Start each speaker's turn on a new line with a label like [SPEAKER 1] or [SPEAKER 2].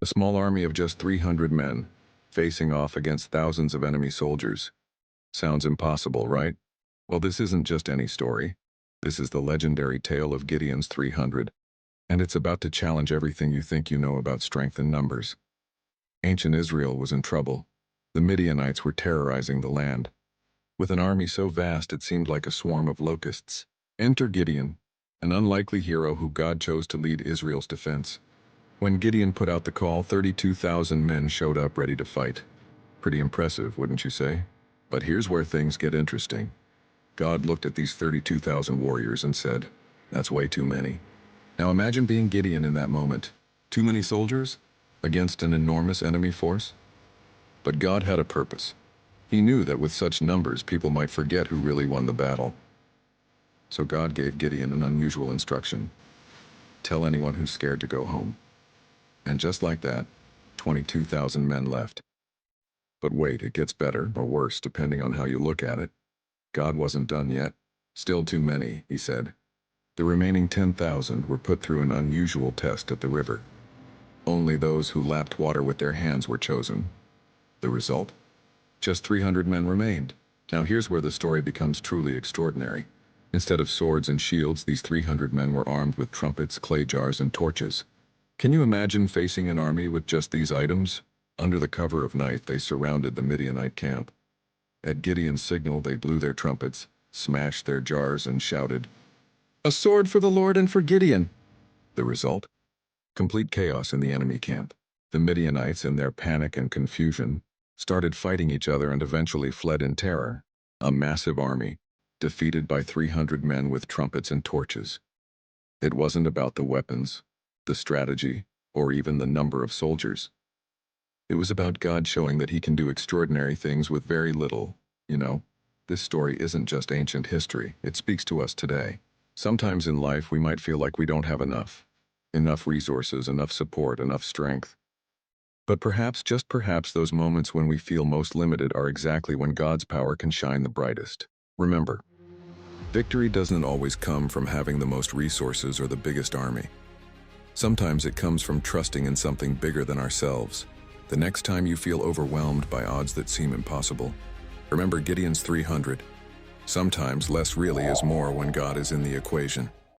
[SPEAKER 1] A small army of just 300 men, facing off against thousands of enemy soldiers. Sounds impossible, right? Well, this isn't just any story. This is the legendary tale of Gideon's 300, and it's about to challenge everything you think you know about strength and numbers. Ancient Israel was in trouble. The Midianites were terrorizing the land. With an army so vast it seemed like a swarm of locusts. Enter Gideon, an unlikely hero who God chose to lead Israel's defense. When Gideon put out the call, 32,000 men showed up ready to fight. Pretty impressive, wouldn't you say? But here's where things get interesting. God looked at these 32,000 warriors and said, "That's way too many." Now imagine being Gideon in that moment. Too many soldiers against an enormous enemy force? But God had a purpose. He knew that with such numbers, people might forget who really won the battle. So God gave Gideon an unusual instruction. Tell anyone who's scared to go home. And just like that, 22,000 men left. But wait, it gets better or worse depending on how you look at it. God wasn't done yet. Still too many, he said. The remaining 10,000 were put through an unusual test at the river. Only those who lapped water with their hands were chosen. The result? Just 300 men remained. Now here's where the story becomes truly extraordinary. Instead of swords and shields, these 300 men were armed with trumpets, clay jars, and torches. Can you imagine facing an army with just these items? Under the cover of night, they surrounded the Midianite camp. At Gideon's signal, they blew their trumpets, smashed their jars, and shouted, "A sword for the Lord and for Gideon!" The result? Complete chaos in the enemy camp. The Midianites, in their panic and confusion, started fighting each other and eventually fled in terror. A massive army, defeated by 300 men with trumpets and torches. It wasn't about the weapons, the strategy, or even the number of soldiers. It was about God showing that he can do extraordinary things with very little. You know, this story isn't just ancient history, it speaks to us today. Sometimes in life we might feel like we don't have enough. Enough resources, enough support, enough strength. But perhaps, just perhaps, those moments when we feel most limited are exactly when God's power can shine the brightest. Remember, victory doesn't always come from having the most resources or the biggest army. Sometimes it comes from trusting in something bigger than ourselves. The next time you feel overwhelmed by odds that seem impossible, remember Gideon's 300. Sometimes less really is more when God is in the equation.